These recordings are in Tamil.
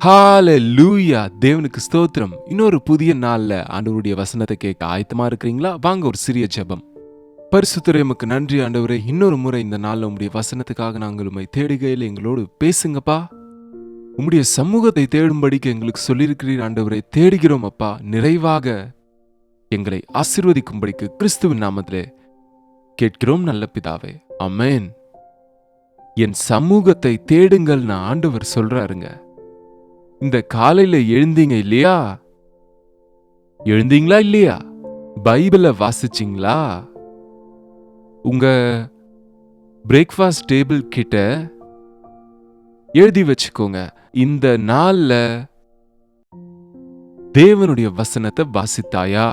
ஹalleluya! தேவனுக்கு ஸ்தோத்திரம். இன்னொரு புதிய நாள்ல ஆண்டவருடைய வசனத்தை கேட்க ஆயத்தமா இருக்கிறீங்களா? வாங்க ஒரு சிறிய ஜெபம். பரிசுத்தரே, உமக்கு நன்றி ஆண்டவரே. இன்னொரு முறை இந்த நாள்ல உம்முடைய வசனத்துக்காக நாங்கள் உம்மை தேடுகையில் எங்களோடு பேசுங்கப்பா. உம்முடைய சமூகத்தை தேடும்படிக்கு எங்களுக்கு சொல்லியிருக்கிறீர் ஆண்டவரே. தேடுகிறோம் அப்பா. நிறைவாக எங்களை ஆசீர்வதிக்கும்படிக்கு கிறிஸ்துவின் நாமத்திலே கேட்கிறோம் நல்ல பிதாவே. ஆமென். என் சமூகத்தை தேடுங்கள்னு ஆண்டவர் சொல்றாருங்க. இந்த காலையில எழுந்தீங்க இல்லையா? எழுந்தீங்களா இல்லையா? பைபிளை வாசிச்சிங்களா? உங்க பிரேக்ஃபாஸ்ட் டேபிள் கிட்ட எழுதி வச்சுக்கோங்க, இந்த நாள்ல தேவனுடைய வசனத்தை வாசித்தாயா?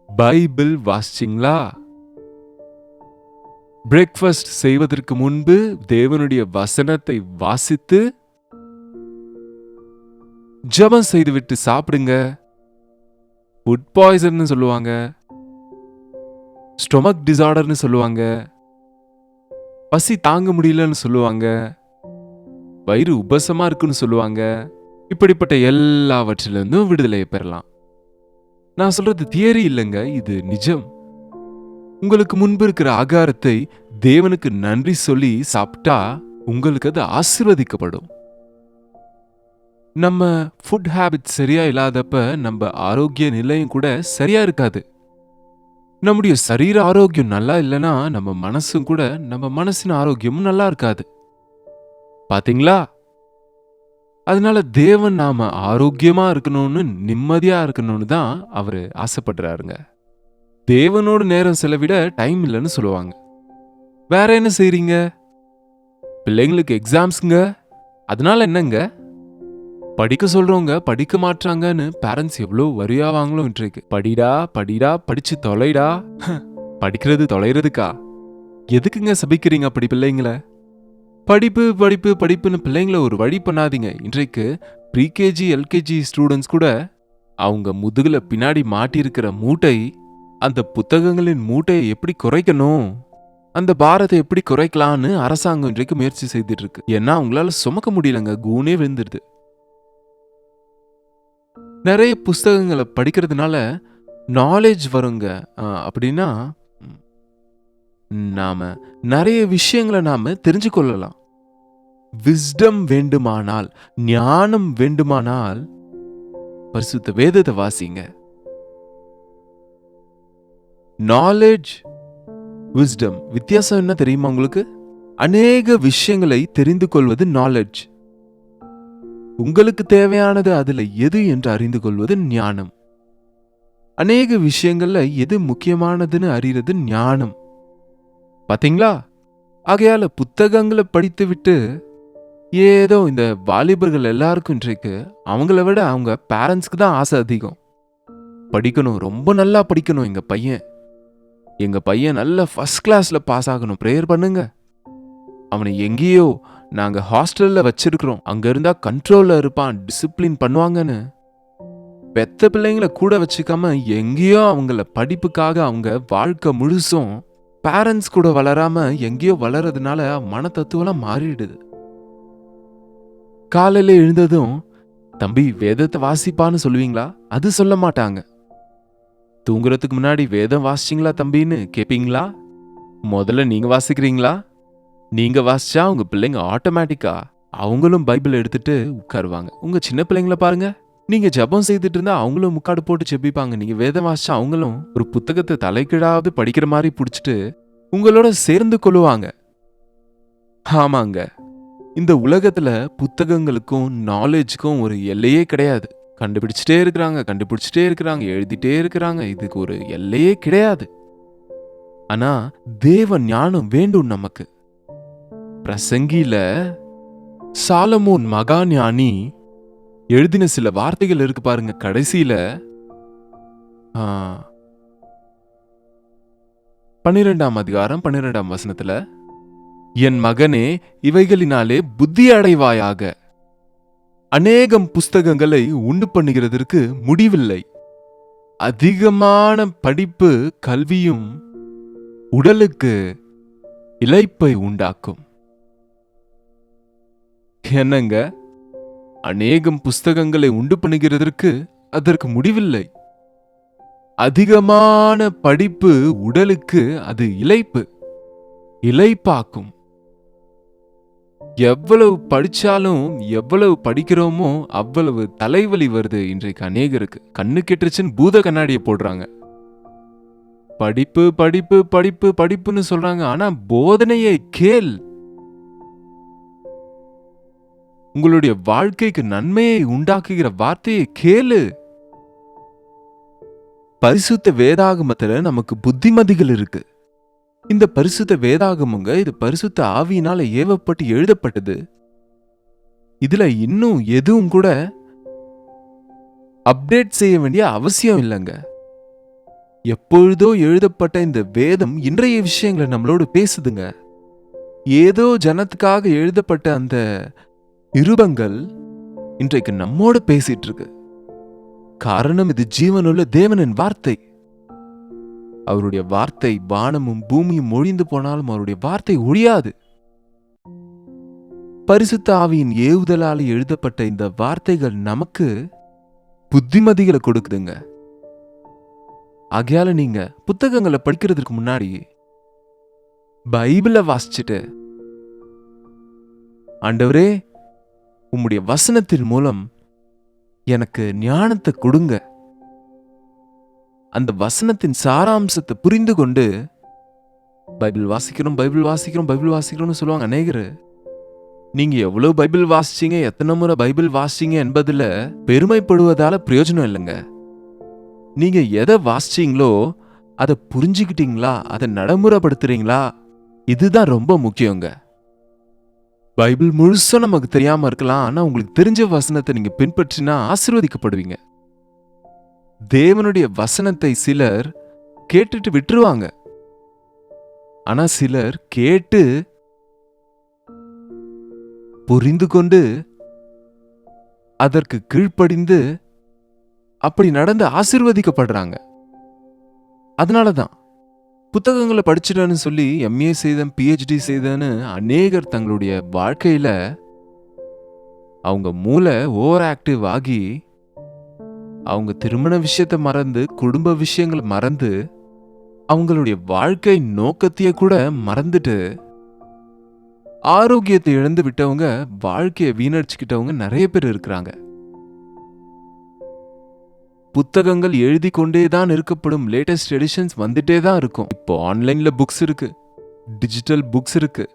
பைபிள் வாசிச்சிங்களா? பிரேக்ஃபாஸ்ட் செய்வதற்கு முன்பு தேவனுடைய வசனத்தை வாசித்து ஜெபம் செய்துவிட்டு சாப்பிடுங்க. ஃபுட் பாய்சன் சொல்லுவாங்க, ஸ்டொமக் டிசார்டர்னு சொல்லுவாங்க, பசி தாங்க முடியலன்னு சொல்லுவாங்க, வயிறு உபசமா இருக்குன்னு சொல்லுவாங்க. இப்படிப்பட்ட எல்லாவற்றிலிருந்தும் விடுதலையை பெறலாம். நான் சொல்றது தியரி இல்லைங்க, இது நிஜம். உங்களுக்கு முன்பு இருக்கிற ஆகாரத்தை தேவனுக்கு நன்றி சொல்லி சாப்பிட்டா உங்களுக்கு அது ஆசீர்வதிக்கப்படும். நம்ம ஃபுட் ஹேபிட் சரியா இல்லாதப்ப நம்ம ஆரோக்கிய நிலையும் கூட சரியா இருக்காது. நம்முடைய சரீர ஆரோக்கியம் நல்லா இல்லைன்னா நம்ம மனசும் கூட, நம்ம மனசின் ஆரோக்கியமும் நல்லா இருக்காது. பாத்தீங்களா? அதனால தேவன் நாம ஆரோக்கியமா இருக்கணும்னு, நிம்மதியா இருக்கணும்னு தான் அவரு ஆசைப்படுறாருங்க. தேவனோடு நேரம் செலவிட டைம் இல்லைன்னு சொல்லுவாங்க. வேற என்ன செய்றீங்க? பிள்ளைங்களுக்கு எக்ஸாம்ஸ்ங்க, அதனால என்னங்க? படிக்க சொல்றவங்க படிக்க மாட்டாங்கன்னு பேரண்ட்ஸ் எவ்வளோ வரியாவாங்களோ இன்றைக்கு. படிடா படிடா, படிச்சு தொலைடா. படிக்கிறது தொலைறதுக்கா? எதுக்குங்க சபிக்கிறீங்க அப்படி பிள்ளைங்களை? படிப்பு படிப்பு படிப்புன்னு பிள்ளைங்களை ஒரு வழி பண்ணாதீங்க. இன்றைக்கு ப்ரீகேஜி எல்கேஜி ஸ்டூடெண்ட்ஸ் கூட அவங்க முதுகுல பின்னாடி மாட்டியிருக்கிற மூட்டை, அந்த புத்தகங்களின் மூட்டையை எப்படி குறைக்கணும், அந்த பாரத்தை எப்படி குறைக்கலான்னு அரசாங்கம் இன்றைக்கு முயற்சி செய்துட்டு இருக்கு. ஏன்னா அவங்களால சுமக்க முடியலங்க, கூனே விழுந்துருது. நிறைய புஸ்தகங்களை படிக்கிறதுனால நாலேஜ் வருங்க. அப்படின்னா நாம நிறைய விஷயங்களை நாம தெரிஞ்சு கொள்ளலாம். விஸ்டம் வேண்டுமானால், ஞானம் வேண்டுமானால் பரிசுத்த வேதத்தை வாசிங்க. நாலேஜ், விஸ்டம் வித்தியாசம் என்ன தெரியுமா உங்களுக்கு? அநேக விஷயங்களை தெரிந்து கொள்வது நாலேஜ். உங்களுக்கு தேவையானது அதுல எது என்று அறிந்து கொள்வது ஞானம். அநேக விஷயங்கள்ல எது முக்கியமானதுன்னு அறிகிறது ஞானம். பாத்தீங்களா? ஆகையால புத்தகங்களை படித்து விட்டு ஏதோ இந்த வாலிபர்கள் எல்லாருக்கும் இன்றைக்கு அவங்கள விட அவங்க பேரண்ட்ஸ்க்கு தான் ஆசை அதிகம். படிக்கணும், ரொம்ப நல்லா படிக்கணும், எங்க பையன் நல்ல ஃபர்ஸ்ட் கிளாஸ்ல பாஸ் ஆகணும், பிரேயர் பண்ணுங்க. அவனை எங்கேயோ நாங்க ஹாஸ்டல்ல வச்சிருக்கிறோம், அங்க இருந்தா கண்ட்ரோல்ல இருப்பான், டிசிப்ளின் பண்ணுவாங்கன்னு பெத்த பிள்ளைங்களை கூட வச்சுக்காம எங்கேயோ அவங்கள படிப்புக்காக அவங்க வாழ்க்கை முழுசும் பேரண்ட்ஸ் கூட வளராம எங்கேயோ வளர்றதுனால மன தத்துவம் மாறிடுது. காலையில எழுந்ததும் தம்பி வேதத்தை வாசிப்பான்னு சொல்லுவீங்களா? அது சொல்ல மாட்டாங்க. தூங்குறதுக்கு முன்னாடி வேதம் வாசிச்சிங்களா தம்பின்னு கேட்பீங்களா? முதல்ல நீங்க வாசிக்கிறீங்களா? நீங்க வாசிச்சா உங்க பிள்ளைங்க ஆட்டோமேட்டிக்கா அவங்களும் பைபிள் எடுத்துட்டு உட்காருவாங்க. உங்க சின்ன பிள்ளைங்களை பாருங்க, நீங்க ஜெபம் செய்துட்டு இருந்தா அவங்களும் முக்காடு போட்டு ஜெபிப்பாங்க. நீங்க வேதம் வாசிச்சா அவங்களும் ஒரு புத்தகத்தை தலைக்கீழாவது படிக்கிற மாதிரி பிடிச்சிட்டு உங்களோட சேர்ந்து கொள்ளுவாங்க. ஆமாங்க, இந்த உலகத்துல புத்தகங்களுக்கும் நாலேஜுக்கும் ஒரு எல்லையே கிடையாது. கண்டுபிடிச்சிட்டே இருக்கிறாங்க, எழுதிட்டே இருக்கிறாங்க. இதுக்கு ஒரு எல்லையே கிடையாது. ஆனா தேவ ஞானம் வேண்டும் நமக்கு. பிரசங்கில சாலமோன் மகா ஞானி எழுதின சில வார்த்தைகள் இருக்கு பாருங்க. கடைசியில 12ஆம் அதிகாரம் 12ஆம் வசனத்துல, என் மகனே இவைகளினாலே புத்தி அடைவாயாக, அநேகம் புஸ்தகங்களை உண்டு பண்ணுகிறதற்கு முடிவில்லை, அதிகமான படிப்பு கல்வியும் உடலுக்கு இளைப்பை உண்டாக்கும். என்னங்க, அநேகம் புஸ்தகங்களை உண்டு பண்ணுகிறதற்கு அதற்கு முடிவில்லை. அதிகமான படிப்பு உடலுக்கு அது இளைப்பாக்கும். எவ்வளவு படிச்சாலும் எவ்வளவு படிக்கிறோமோ அவ்வளவு தலைவலி வருது இன்றைக்கு அநேகருக்கு. கண்ணு கெட்டுருச்சுன்னு பூத கண்ணாடியை போடுறாங்க. படிப்பு படிப்பு படிப்பு படிப்புன்னு சொல்றாங்க. ஆனா போதனையை கேள். உங்களுடைய வாழ்க்கைக்கு நன்மையை உண்டாக்குகிற வார்த்தையை கேளு. பரிசுத்த வேதாகமத்துல நமக்கு புத்திமதிகள் இருக்கு. இந்த பரிசுத்த வேதாகமங்க இது பரிசுத்த ஆவியினால ஏவப்பட்டு எழுதப்பட்டது. இதுல இன்னும் எதுவும் கூட அப்டேட் செய்ய வேண்டிய அவசியம் இல்லைங்க. எப்பொழுதோ எழுதப்பட்ட இந்த வேதம் இன்றைய விஷயங்களை நம்மளோடு பேசுதுங்க. ஏதோ ஜனத்துக்காக எழுதப்பட்ட அந்த இருபங்கள் இன்றைக்கு நம்மோடு பேசிட்டு இருக்கு. காரணம் இது ஜீவனுள்ள தேவனின் வார்த்தை. அவருடைய வார்த்தை வானமும் பூமியும் ஒழிந்து போனாலும் அவருடைய வார்த்தை ஒழியாது. பரிசுத்த ஆவியின் ஏவுதலால் எழுதப்பட்ட இந்த வார்த்தைகள் நமக்கு புத்திமதிகளை கொடுக்குதுங்க. ஆகையால நீங்க புத்தகங்களை படிக்கிறதுக்கு முன்னாடி பைபிளை வாசிச்சுட்டு, ஆண்டவரே உம்முடைய வசனத்தின் மூலம் எனக்கு ஞானத்தை கொடுங்க, அந்த வசனத்தின் சாராம்சத்தை புரிந்து கொண்டு பைபிள் வாசிக்கிறோம் பைபிள் வாசிக்கிறோம் பைபிள் வாசிக்கிறோம்னு சொல்லுவாங்க அநேகர். நீங்க எவ்வளவு பைபிள் வாசிச்சீங்க, எத்தனை முறை பைபிள் வாசிச்சீங்க என்பதுல பெருமைப்படுவதால பிரயோஜனம் இல்லைங்க. நீங்க எதை வாசிச்சீங்களோ அதை புரிஞ்சுக்கிட்டீங்களா, அதை நடைமுறைப்படுத்துறீங்களா, இதுதான் ரொம்ப முக்கியங்க. பைபிள் முழுசும் நமக்கு தெரியாம இருக்கலாம். ஆனா உங்களுக்கு தெரிஞ்ச வசனத்தை நீங்க பின்பற்றினா ஆசீர்வதிக்கப்படுவீங்க. தேவனுடைய வசனத்தை சிலர் கேட்டுட்டு விட்டுருவாங்க. ஆனா சிலர் கேட்டு புரிந்து கொண்டு அதற்கு கீழ்ப்படிந்து அப்படி நடந்து ஆசீர்வதிக்கப்படுறாங்க. அதனாலதான் புத்தகங்களை படிச்சுட்டேன்னு சொல்லி எம்ஏ செய்தேன் பிஹெச்டி செய்தேன்னு அநேகர் தங்களுடைய வாழ்க்கையில அவங்க மூளை ஓவர் ஆக்டிவ் ஆகி அவங்க திருமண விஷயத்தை மறந்து, குடும்ப விஷயங்களை மறந்து, அவங்களுடைய வாழ்க்கை நோக்கத்தையே கூட மறந்துட்டு ஆரோக்கியத்தை இழந்து விட்டவங்க, வாழ்க்கையை வீணடிச்சுக்கிட்டவங்க நிறைய பேர் இருக்கிறாங்க. புத்தகங்கள் எழுதி கொண்டேதான் இருக்கப்படும். லேட்டஸ்ட் எடிஷன்ஸ் வந்துட்டே தான் இருக்கும். இப்போ ஆன்லைன்ல புக்ஸ் இருக்கு, டிஜிட்டல் புக்ஸ் இருக்கு.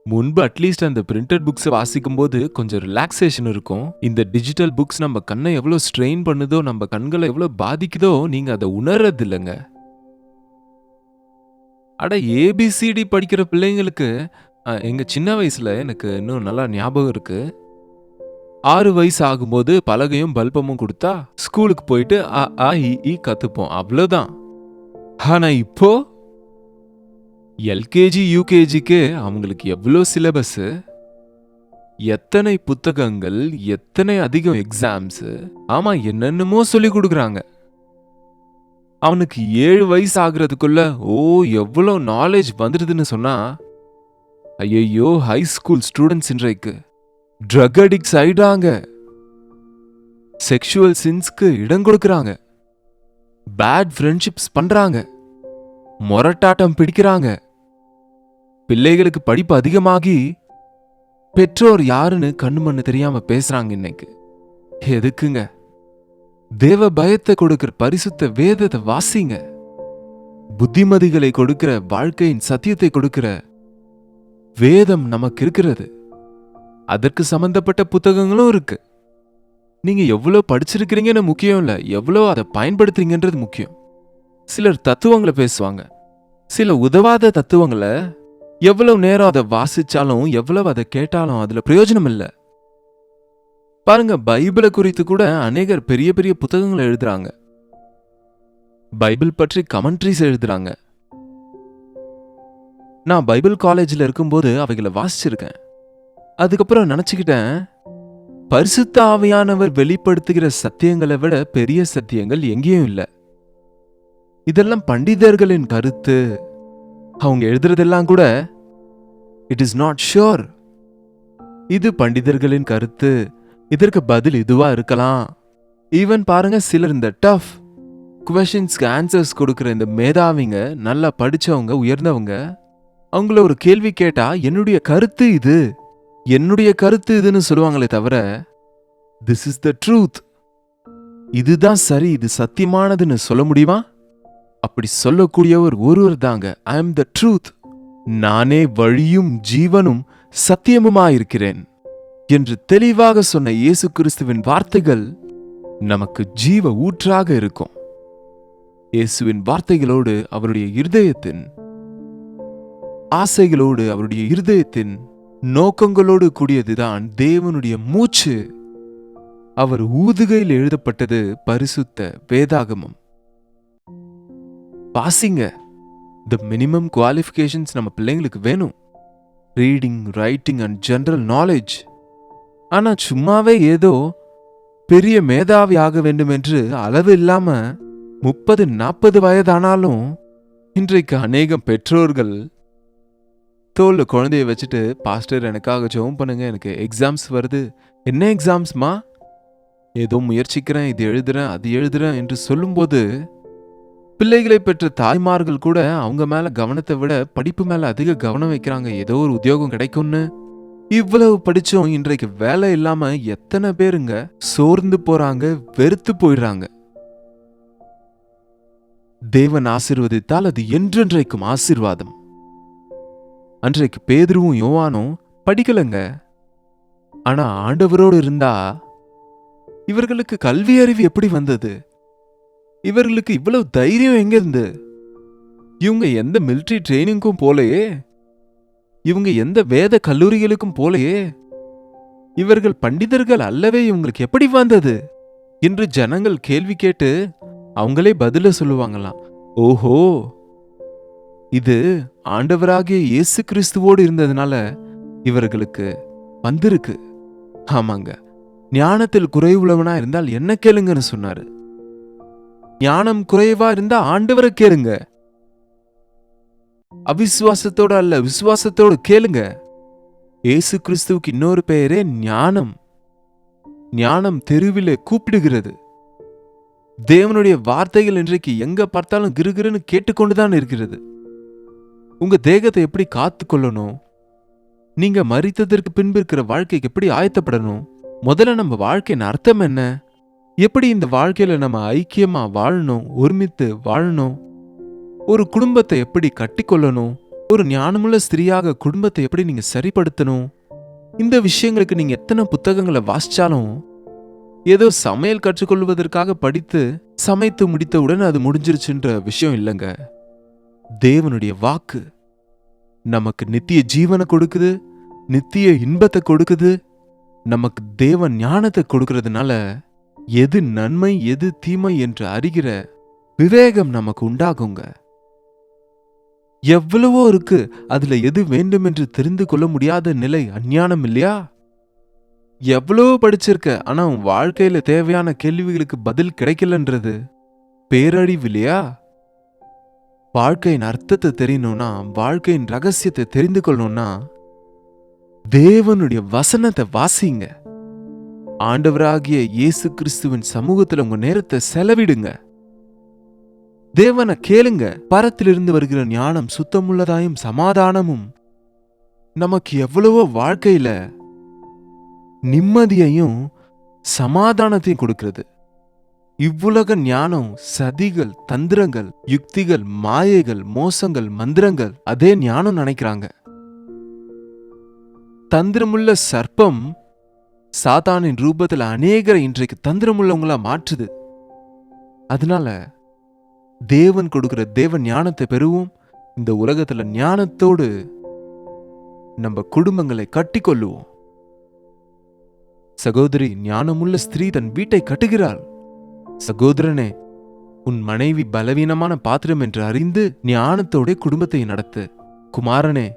முன்பு அட்லீஸ்ட் அந்த பிரிண்டட் புக்ஸ் வாசிக்கும் போது கொஞ்சம் ரிலாக்ஸேஷன் இருக்கும். இந்த டிஜிட்டல் புக்ஸ் நம்ம கண்ணை எவ்வளவு ஸ்ட்ரெயின் பண்ணுதோ, நம்ம கண்களை எவ்வளவு பாதிக்குதோ நீங்க அதை உணர்றது இல்லைங்க. அட ஏபிசிடி படிக்கிற பிள்ளைங்களுக்கு எங்க சின்ன வயசுல எனக்கு இன்னும் நல்லா ஞாபகம் இருக்கு. 6 வயசு ஆகும்போது பலகையும் பல்பமும் கொடுத்தா ஸ்கூலுக்கு போயிட்டு அ ஆ இ ஈ கத்துப்போம், அவ்வளவுதான். ஆனா இப்போ எல்கேஜி யூகேஜிக்கு அவங்களுக்கு எவ்வளோ சிலபஸ், எத்தனை புத்தகங்கள், எத்தனை அதிகம் எக்ஸாம்ஸ், ஆமா என்னென்னமோ சொல்லி கொடுக்குறாங்க. அவனுக்கு 7 வயசு ஆகுறதுக்குள்ள எவ்வளோ நாலேஜ் வந்துடுதுன்னு சொன்னா, ஐயோ ஹை ஸ்கூல் ஸ்டூடெண்ட்ஸ் இன்றைக்கு ட்ரக் அடிக்ட்ஸ் ஆயிடாங்க, செக்ஷுவல் சின்ஸ்க்கு இடம் கொடுக்கறாங்க, பேட் ஃப்ரெண்ட்ஷிப்ஸ் பண்றாங்க, மொரட்டாட்டம் பிடிக்கிறாங்க. பிள்ளைகளுக்கு படிப்பு அதிகமாகி பெற்றோர் யாருன்னு கண்ணு மண்ணு தெரியாம பேசுறாங்க இன்னைக்கு. எதுக்குங்க? தேவ பயத்தை கொடுக்கிற பரிசுத்த வேதத்தை வாசிங்க. புத்திமதிகளை கொடுக்கிற, வாழ்க்கையின் சத்தியத்தை கொடுக்கிற வேதம் நமக்கு இருக்கிறது. அதற்கு சம்பந்தப்பட்ட புத்தகங்களும் இருக்கு. நீங்க எவ்வளவு படிச்சிருக்கிறீங்கன்னு முக்கியம் இல்ல, எவ்வளவு அதை பயன்படுத்துறீங்கன்றது முக்கியம். சிலர் தத்துவங்களை பேசுவாங்க, சில உதவாத தத்துவங்களை எவ்வளவு நேரம் அதை வாசிச்சாலும் எவ்வளவு அதை கேட்டாலும் அதுல பிரயோஜனம் இல்லை. பாருங்க, பைபிளை குறித்து கூட அநேகர் பெரிய பெரிய புத்தகங்களை எழுதுறாங்க. பைபிள் பற்றி கமெண்ட்ரிஸ் எழுதுறாங்க. நான் பைபிள் காலேஜில் இருக்கும்போது அவைகளை வாசிச்சிருக்கேன். அதுக்கப்புறம் நினைச்சுக்கிட்டேன், பரிசுத்த ஆவியானவர் வெளிப்படுத்துகிற சத்தியங்களை விட பெரிய சத்தியங்கள் எங்கேயும் இல்லை. இதெல்லாம் பண்டிதர்களின் கருத்து. அவங்க எழுதுறதெல்லாம் கூட இட் இஸ் நாட் ஷுர். இது பண்டிதர்களின் கருத்து, இதற்கு பதில் இதுவா இருக்கலாம். ஈவன் பாருங்க, சிலர் இந்த டஃப் குவெஷன்ஸ்க்கு ஆன்சர்ஸ் கொடுக்கிற இந்த மேதாவிங்க, நல்லா படிச்சவங்க, உயர்ந்தவங்க, அவங்கள ஒரு கேள்வி கேட்டா என்னுடைய கருத்து இது, என்னுடைய கருத்து இதுன்னு சொல்லுவாங்களே தவிர திஸ் இஸ் த ட்ரூத், இதுதான் சரி, இது சத்தியமானதுன்னு சொல்ல முடியுமா? அப்படி சொல்லக்கூடியவர் ஒருவர் தாங்க ஐ அம் த ட்ரூத், நானே வழியும் ஜீவனும் சத்தியமுமாயிருக்கிறேன் என்று தெளிவாக சொன்ன இயேசு கிறிஸ்துவின் வார்த்தைகள் நமக்கு ஜீவ ஊற்றாக இருக்கும். இயேசுவின் வார்த்தைகளோடு அவருடைய இருதயத்தின் ஆசைகளோடு அவருடைய இருதயத்தின் நோக்கங்களோடு கூடியதுதான் தேவனுடைய மூச்சு. அவர் ஊதுகையில் எழுதப்பட்டது பரிசுத்த வேதாகமம். வாசிங்க. த மினிமம் குவாலிஃபிகேஷன்ஸ் நம்ம பிள்ளைங்களுக்கு வேணும், reading, writing and general knowledge. ஆனா சும்மாவே ஏதோ பெரிய மேதாவி ஆக வேண்டும் என்று அளவு இல்லாம 30-40 வயதானாலும் இன்றைக்கு அநேகம் பெற்றோர்கள் தோல்ல குழந்தைய வச்சுட்டு, பாஸ்டர் எனக்காக ஜெபம் பண்ணுங்க, எனக்கு எக்ஸாம்ஸ் வருது. என்ன எக்ஸாம்ஸ்மா? ஏதோ முயற்சிக்கிறேன், இது எழுதுறேன், அது எழுதுறேன் என்று சொல்லும்போது பிள்ளைகளை பெற்ற தாய்மார்கள் கூட அவங்க மேல கவனத்தை விட படிப்பு மேல அதிக கவனம் வைக்கிறாங்க, ஏதோ ஒரு உத்தியோகம் கிடைக்கும்னு. இவ்வளவு படிச்சும் இன்றைக்கு வேலை இல்லாம எத்தனை பேருங்க சோர்ந்து போறாங்க, வெறுத்து போயிடுறாங்க. தேவன் ஆசீர்வதித்தால் அது என்றென்றைக்கும் ஆசீர்வாதம். அன்றைக்கு பேதுருவும் யோவானும் படிக்கலங்க, ஆனா ஆண்டவரோடு இருந்தா இவர்களுக்கு கல்வி அறிவு எப்படி வந்தது? இவர்களுக்கு இவ்வளவு தைரியம் எங்க இருந்து? இவங்க எந்த மிலிட்டரி ட்ரைனிங்கும் போலையே, இவங்க எந்த வேத கல்லூரிகளுக்கும் போலையே, இவர்கள் பண்டிதர்கள் அல்லவே, இவங்களுக்கு எப்படி வந்தது என்று ஜனங்கள் கேள்வி கேட்டு அவங்களே பதில சொல்லுவாங்களாம். ஓஹோ, இது ஆண்டவராகிய இயேசு கிறிஸ்துவோடு இருந்ததுனால இவர்களுக்கு வந்திருக்கு. ஆமாங்க, ஞானத்தில் குறைவுள்ளவனா இருந்தால் என்ன கேளுங்கன்னு சொன்னாரு. ஞானம் குறைவா இருந்தா ஆண்டவரை கேளுங்க, அவிசுவாசத்தோட அல்ல, விசுவாசத்தோடு கேளுங்க. இயேசு கிறிஸ்துவுக்கு இன்னொரு பெயரே ஞானம். ஞானம் தெருவிலே கூப்பிடுகிறது. தேவனுடைய வார்த்தைகள் இன்றைக்கு எங்க பார்த்தாலும் கிருகிருன்னு கேட்டுக்கொண்டுதான் இருக்கிறது. உங்க தேகத்தை எப்படி காத்து கொள்ளணும், நீங்க மரித்ததற்கு பின்பு இருக்கிற வாழ்க்கைக்கு எப்படி ஆயத்தப்படணும், முதல்ல நம்ம வாழ்க்கையின் அர்த்தம் என்ன, எப்படி இந்த வாழ்க்கையில நம்ம ஐக்கியமா வாழணும், ஒருமித்து வாழணும், ஒரு குடும்பத்தை எப்படி கட்டிக்கொள்ளணும், ஒரு ஞானமுள்ள ஸ்திரீயாக குடும்பத்தை எப்படி நீங்க சரிப்படுத்தணும், இந்த விஷயங்களுக்கு நீங்க எத்தனை புத்தகங்களை வாசிச்சாலும் ஏதோ சமையல் கற்றுக்கொள்வதற்காக படித்து சமைத்து முடித்தவுடன் அது முடிஞ்சிருச்சுன்ற விஷயம் இல்லைங்க. தேவனுடைய வாக்கு நமக்கு நித்திய ஜீவனை கொடுக்குது, நித்திய இன்பத்தை கொடுக்குது, நமக்கு தேவ ஞானத்தை கொடுக்கறதுனால எது நன்மை எது தீமை என்று அறிகிற விவேகம் நமக்கு உண்டாகுங்க. எவ்வளவோ இருக்கு, அதுல எது வேண்டும் என்று தெரிந்து கொள்ள முடியாத நிலை அஞ்ஞானம் இல்லையா? எவ்வளவோ படிச்சிருக்க, ஆனா உன் வாழ்க்கையில தேவையான கேள்விகளுக்கு பதில் கிடைக்கலன்றது பேரழிவு இல்லையா? வாழ்க்கையின் அர்த்தத்தை தெரியணும்னா, வாழ்க்கையின் ரகசியத்தை தெரிந்து கொள்ளணும்னா தேவனுடைய வசனத்தை வாசிங்க. ஆண்டவராகிய இயேசு கிறிஸ்துவின் சமூகத்துல உங்க நேரத்தை செலவிடுங்க. தேவனை கேளுங்க. பரத்திலிருந்து வருகிற ஞானம் சுத்தமுள்ளதாயும் சமாதானமும் நமக்கு எவ்வளவோ வாழ்க்கையில நிம்மதியையும் சமாதானத்தையும் கொடுக்கிறது. இவ்வுலக ஞானம் சதிகள், தந்திரங்கள், யுக்திகள், மாயைகள், மோசங்கள், மந்திரங்கள், அதே ஞானம் நினைக்கிறாங்க. தந்திரமுள்ள சர்ப்பம் சாத்தானின் ரூபத்தில் அநேகரை இன்றைக்கு தந்திரமுள்ளவங்களா மாற்றுது. அதனால தேவன் கொடுக்கிற தேவ ஞானத்தை பெறுவோம். இந்த உலகத்துல ஞானத்தோடு நம்ம குடும்பங்களை கட்டிக்கொள்ளுவோம். சகோதரி, ஞானமுள்ள ஸ்திரீ தன் வீட்டை கட்டுகிறாள். சகோதரனே, உன் மனைவி பலவீனமான பாத்திரம் என்று அறிந்து ஞானத்தோட குடும்பத்தை நடத்து. குமாரனே,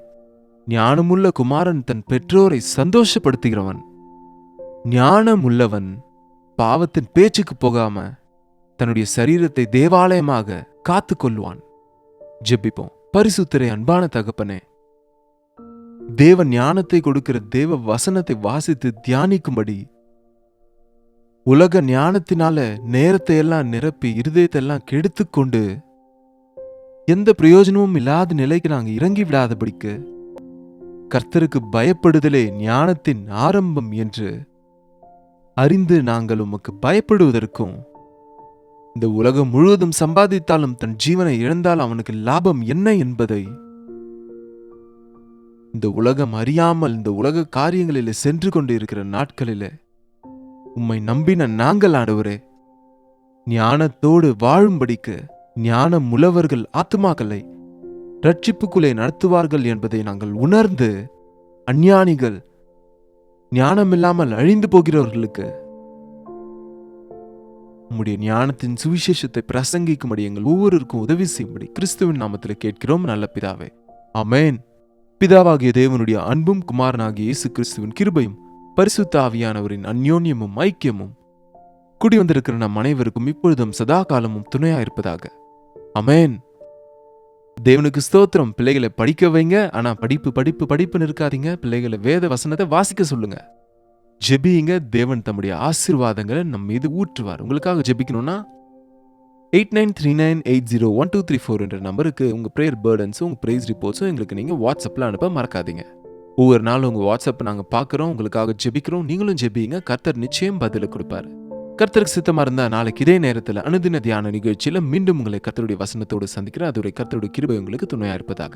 ஞானமுள்ள குமாரன் தன் பெற்றோரை சந்தோஷப்படுத்துகிறவன். ஞானம் உள்ளவன் பாவத்தின் பேச்சுக்கு போகாம தன்னுடைய சரீரத்தை தேவாலயமாக காத்து கொள்வான். ஜெபிப்போம். பரிசுத்தரே, அன்பான தகப்பனே, தேவ ஞானத்தை கொடுக்கிற தேவ வசனத்தை வாசித்து தியானிக்கும்படி, உலக ஞானத்தினால நேரத்தை எல்லாம் நிரப்பி இருதயத்தை எல்லாம் கெடுத்துக்கொண்டு எந்த பிரயோஜனமும் இல்லாத நிலைக்கு நாங்க இறங்கி விடாதபடிக்கு, கர்த்தருக்கு பயப்படுதலே ஞானத்தின் ஆரம்பம் என்று அறிந்து நாங்கள் உமக்கு பயப்படுவதற்கும், இந்த உலகம் முழுவதும் சம்பாதித்தாலும் தன் ஜீவனை இழந்தால் அவனுக்கு லாபம் என்ன என்பதை இந்த உலகம் அறியாமல் இந்த உலக காரியங்களிலே சென்று கொண்டு இருக்கிற நாட்களிலே உம்மை நம்பின நாங்கள் ஆண்டவரே, ஞானத்தோடு வாழும்படிக்கு ஞானம் உள்ளவர்கள் ஆத்துமாக்களை ரட்சிப்புக்குள்ளே நடத்துவார்கள் என்பதை நாங்கள் உணர்ந்து, அஞ்ஞானிகள் ஞானமில்லாமல் அழிந்து போகிறவர்களுக்கு உம்முடைய ஞானத்தின் சுவிசேஷத்தை பிரசங்கிக்கும்படி எங்கள் ஒவ்வொருவருக்கும் உதவி செய்யும்படி கிறிஸ்துவின் நாமத்தில் கேட்கிறோம் நல்ல பிதாவே, ஆமென். பிதாவாகிய தேவனுடைய அன்பும் குமாரனாகிய இயேசு கிறிஸ்துவின் கிருபையும் பரிசுத்த ஆவியானவரின் அந்யோன்யமும் ஐக்கியமும் குடி வந்திருக்கிற நம் அனைவருக்கும் இப்பொழுதும் சதா காலமும் துணையா இருப்பதாக. ஆமென். தேவனுக்கு ஸ்தோத்திரம். பிள்ளைகளை படிக்க வைங்க. ஆனா படிப்பு படிப்பு படிப்புன்னு இருக்காதீங்க. பிள்ளைகளை வேத வசனத்தை வாசிக்க சொல்லுங்க. ஜெபியுங்க. தேவன் தம்முடைய ஆசீர்வாதங்களை நம் மீது ஊற்றுவார். உங்களுக்காக ஜெபிக்கணும்னா 8939801234 என்ற நம்பருக்கு உங்க பிரேயர் பர்டன்ஸும் உங்க பிரைஸ் ரிப்போர்ட்ஸும் எங்களுக்கு நீங்க வாட்ஸ்அப்ல அனுப்ப மறக்காதீங்க. ஒவ்வொரு நாளும் உங்க வாட்ஸ்அப் நாங்க பார்க்குறோம், உங்களுக்காக ஜெபிக்கிறோம். நீங்களும் ஜெபியுங்க. கர்த்தர் நிச்சயம் பதில கொடுப்பாரு. கர்த்தருக்கு சித்தமா இருந்தா நாளைக்கு இதே நேரத்தில் அனுதின தியான நிகழ்ச்சியில மீண்டும் உங்களை கர்த்தருடைய வசனத்தோடு சந்திக்கிறேன். அதுவரை கர்த்தருடைய கிருபை உங்களுக்கு துணையா இருப்பதாக.